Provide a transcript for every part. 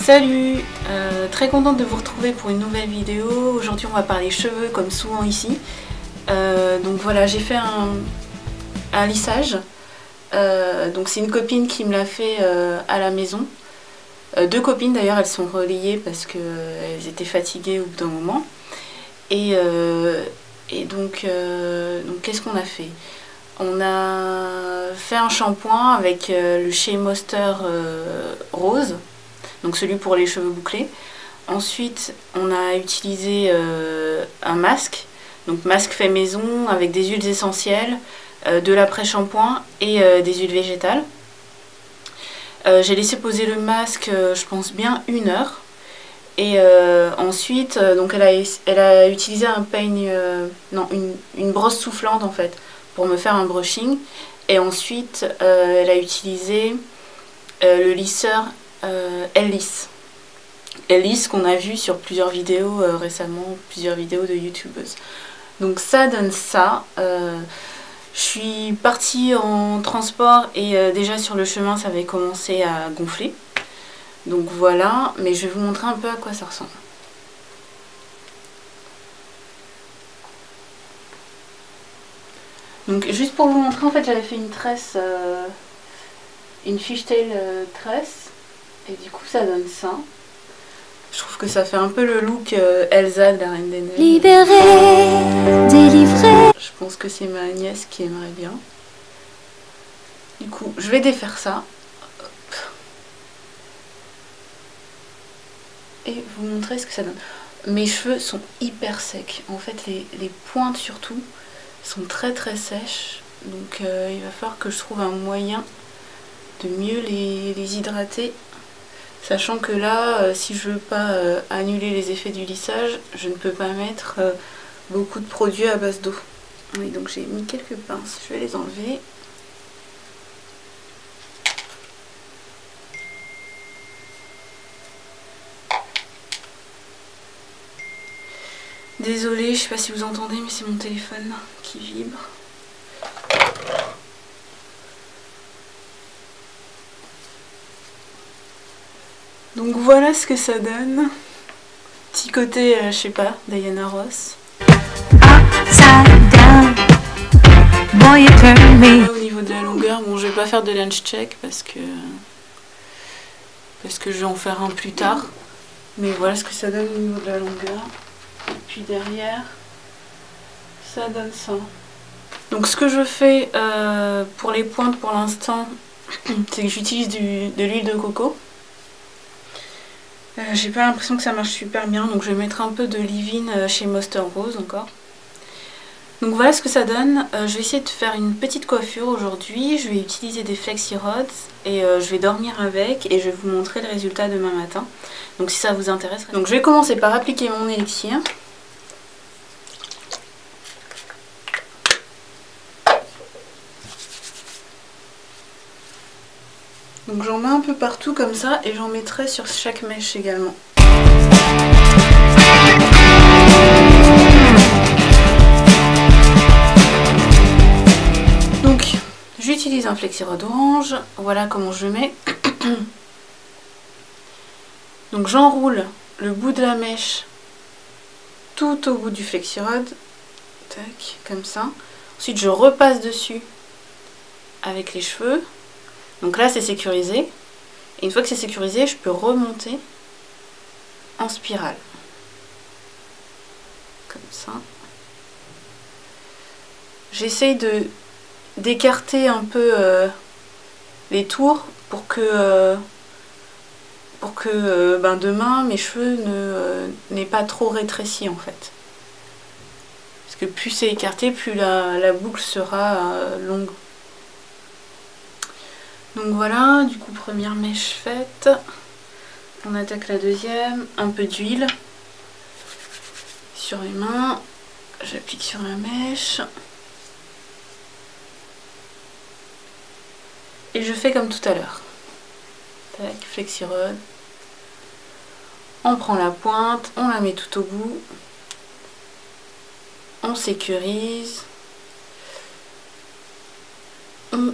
Salut, très contente de vous retrouver pour une nouvelle vidéo. Aujourd'hui on va parler cheveux comme souvent ici. Donc voilà, j'ai fait un lissage. Donc c'est une copine qui me l'a fait à la maison. Deux copines d'ailleurs, elles sont relayées parce qu'elles étaient fatiguées au bout d'un moment. Et donc qu'est-ce qu'on a fait? On a fait un shampoing avec le Shea Moisture rose, donc celui pour les cheveux bouclés. Ensuite, on a utilisé un masque, donc masque fait maison avec des huiles essentielles, de l'après-shampoing et des huiles végétales. J'ai laissé poser le masque, je pense bien 1 heure. Et ensuite, donc elle a utilisé un peigne, non, une brosse soufflante en fait, pour me faire un brushing. Et ensuite, elle a utilisé le lisseur L-Lisse. L-Lisse qu'on a vu sur plusieurs vidéos récemment, plusieurs vidéos de youtubeuses. Donc ça donne ça. Je suis partie en transport et déjà sur le chemin ça avait commencé à gonfler. Donc voilà, mais je vais vous montrer un peu à quoi ça ressemble. Donc juste pour vous montrer, en fait j'avais fait une tresse, une fishtail tresse, et du coup ça donne ça. Je trouve que ça fait un peu le look Elsa de la Reine des Neiges. Libérée, délivrée. Je pense que c'est ma nièce qui aimerait bien. Du coup, je vais défaire ça. Hop. Et vous montrer ce que ça donne. Mes cheveux sont hyper secs. En fait, les pointes surtout sont très sèches. Donc il va falloir que je trouve un moyen de mieux les hydrater. Sachant que là, si je veux pas annuler les effets du lissage, je ne peux pas mettre beaucoup de produits à base d'eau. Oui, donc j'ai mis quelques pinces, je vais les enlever. Désolée, je sais pas si vous entendez, mais c'est mon téléphone qui vibre. Donc voilà ce que ça donne. Petit côté, je sais pas, Diana Ross. Au niveau de la longueur, bon je vais pas faire de lens check parce que je vais en faire un plus tard. Mais voilà ce que ça donne au niveau de la longueur. Et puis derrière, ça donne ça. Donc ce que je fais pour les pointes pour l'instant, c'est que j'utilise de l'huile de coco. J'ai pas l'impression que ça marche super bien, donc je vais mettre un peu de leave-in chez Moisture Rose encore. Donc voilà ce que ça donne. Je vais essayer de faire une petite coiffure aujourd'hui. Je vais utiliser des Flexi Rods et je vais dormir avec et je vais vous montrer le résultat demain matin. Donc si ça vous intéresse. Donc je vais commencer par appliquer mon élixir. Donc j'en mets un peu partout comme ça et j'en mettrai sur chaque mèche également. Donc j'utilise un Flexi Rod orange, voilà comment je mets. Donc j'enroule le bout de la mèche tout au bout du Flexi Rod, tac, comme ça. Ensuite je repasse dessus avec les cheveux. Donc là c'est sécurisé, et une fois que c'est sécurisé, je peux remonter en spirale. Comme ça. J'essaye d'écarter un peu les tours pour que demain mes cheveux n'aient pas trop rétréci en fait. Parce que plus c'est écarté, plus la boucle sera longue. Donc voilà, du coup première mèche faite, on attaque la deuxième, un peu d'huile sur les mains, j'applique sur la mèche et je fais comme tout à l'heure. Tac, Flexi Rod, on prend la pointe, on la met tout au bout, on sécurise, on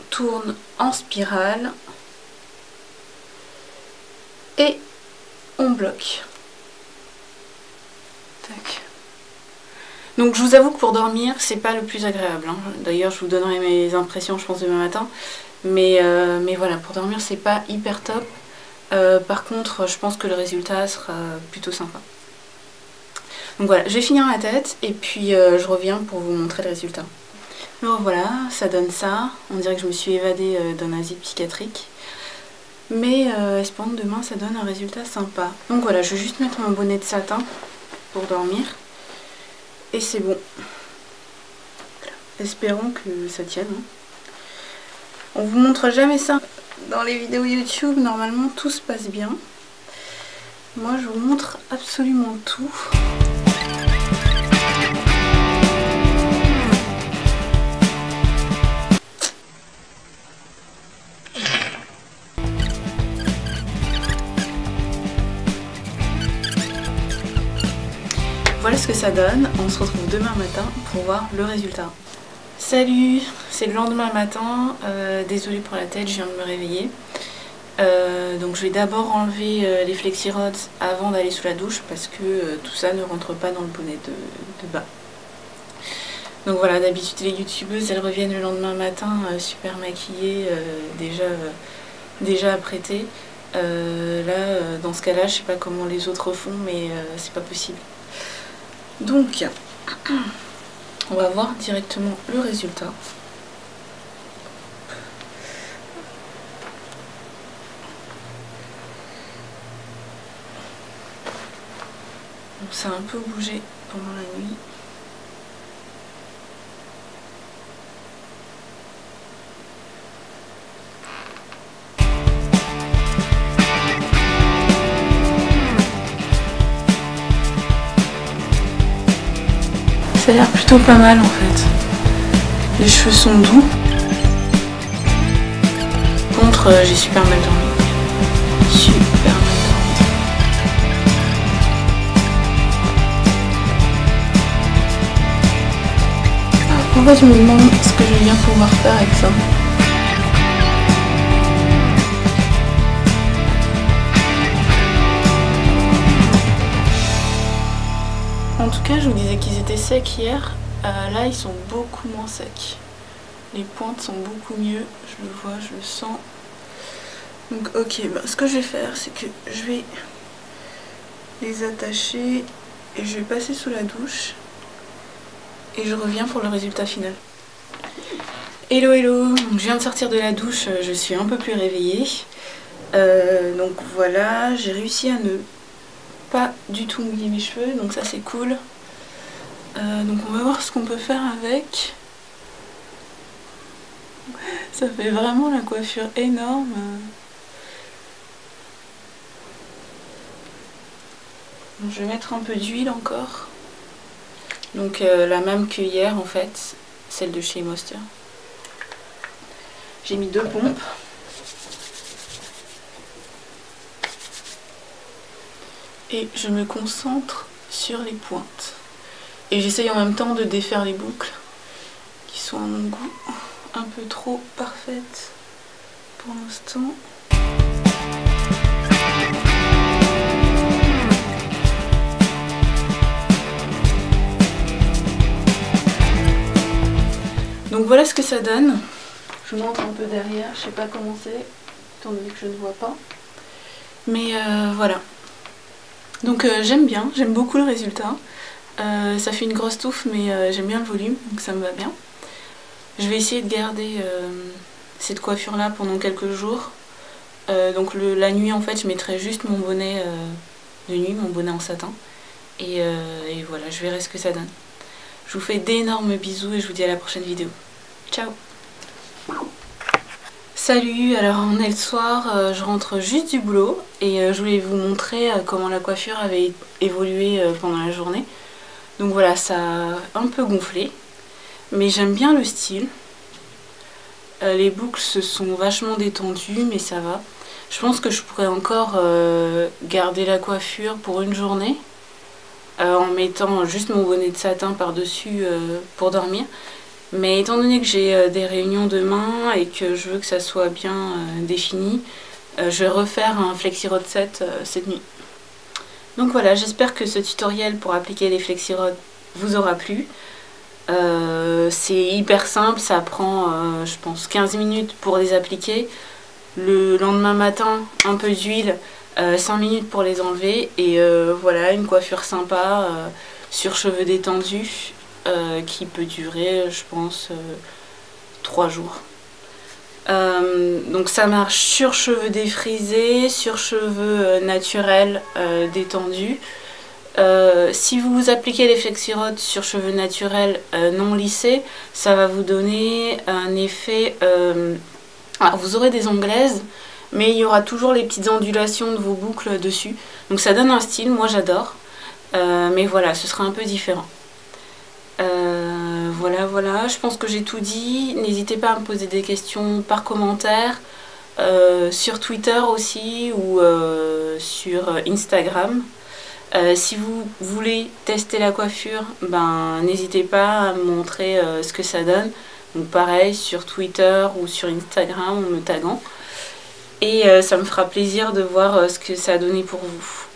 tourne en spirale Et on bloque. Tac. Donc je vous avoue que pour dormir, c'est pas le plus agréable. Hein. D'ailleurs, je vous donnerai mes impressions, je pense, demain matin. Mais voilà, pour dormir, c'est pas hyper top. Par contre, je pense que le résultat sera plutôt sympa. Donc voilà, je vais finir ma tête et puis je reviens pour vous montrer le résultat. Alors voilà, ça donne ça. On dirait que je me suis évadée d'un asile psychiatrique. Mais espérons que demain, ça donne un résultat sympa. Donc voilà, je vais juste mettre mon bonnet de satin pour dormir. Et c'est bon. Espérons que ça tienne. Hein. On vous montre jamais ça dans les vidéos YouTube. Normalement, tout se passe bien. Moi, je vous montre absolument tout. Voilà ce que ça donne. On se retrouve demain matin pour voir le résultat. Salut, c'est le lendemain matin. Désolée pour la tête, je viens de me réveiller. Donc je vais d'abord enlever les flexirods avant d'aller sous la douche parce que tout ça ne rentre pas dans le bonnet de bain. Donc voilà, d'habitude les youtubeuses elles reviennent le lendemain matin super maquillées, déjà apprêtées. Là dans ce cas là je sais pas comment les autres font mais c'est pas possible. Donc on va voir directement le résultat. Donc ça a un peu bougé pendant la nuit. Ça a l'air plutôt pas mal en fait. Les cheveux sont doux. Par contre, j'ai super mal dormi. Super mal dormi. En fait, je me demande ce que je vais bien pouvoir faire avec ça. En tout cas, je vous disais qu'ils étaient secs hier. Là, ils sont beaucoup moins secs. Les pointes sont beaucoup mieux. Je le vois, je le sens. Donc, ok, ce que je vais faire, c'est que je vais les attacher et je vais passer sous la douche. Et je reviens pour le résultat final. Hello, hello. Donc, je viens de sortir de la douche. Je suis un peu plus réveillée. Donc voilà, j'ai réussi à ne pas du tout mouiller mes cheveux, donc ça c'est cool. Donc on va voir ce qu'on peut faire avec. Ça fait vraiment la coiffure énorme. Donc, je vais mettre un peu d'huile encore. Donc la même que hier en fait, celle de chez Moster. J'ai mis 2 pompes. Et je me concentre sur les pointes. Et j'essaye en même temps de défaire les boucles, qui sont à mon goût un peu trop parfaites pour l'instant. Donc voilà ce que ça donne. Je vous montre un peu derrière, je sais pas comment c'est, étant donné que je ne vois pas. Mais voilà. Donc j'aime bien, j'aime beaucoup le résultat. Ça fait une grosse touffe mais j'aime bien le volume, donc ça me va bien. Je vais essayer de garder cette coiffure là pendant quelques jours. Donc la nuit en fait je mettrai juste mon bonnet de nuit, mon bonnet en satin. Et voilà, je verrai ce que ça donne. Je vous fais d'énormes bisous et je vous dis à la prochaine vidéo. Ciao! Salut, alors on est le soir, je rentre juste du boulot et je voulais vous montrer comment la coiffure avait évolué pendant la journée. Donc voilà, ça a un peu gonflé, mais j'aime bien le style. Les boucles se sont vachement détendues, mais ça va. Je pense que je pourrais encore garder la coiffure pour une journée en mettant juste mon bonnet de satin par-dessus pour dormir. Mais étant donné que j'ai des réunions demain et que je veux que ça soit bien défini, je vais refaire un FlexiRod 7 cette nuit. Donc voilà, j'espère que ce tutoriel pour appliquer les FlexiRod vous aura plu. C'est hyper simple, ça prend je pense 15 minutes pour les appliquer. Le lendemain matin, un peu d'huile, 5 minutes pour les enlever. Et voilà, une coiffure sympa sur cheveux détendus qui peut durer, je pense, 3 jours. Donc ça marche sur cheveux défrisés, sur cheveux naturels détendus. Si vous appliquez les FlexiRod sur cheveux naturels non lissés, ça va vous donner un effet... alors vous aurez des onglaises, mais il y aura toujours les petites ondulations de vos boucles dessus. Donc ça donne un style, moi j'adore. Mais voilà, ce sera un peu différent. Voilà, je pense que j'ai tout dit. N'hésitez pas à me poser des questions par commentaire, sur Twitter aussi ou sur Instagram. Si vous voulez tester la coiffure, ben, n'hésitez pas à me montrer ce que ça donne. Donc pareil sur Twitter ou sur Instagram en me taguant. Et ça me fera plaisir de voir ce que ça a donné pour vous.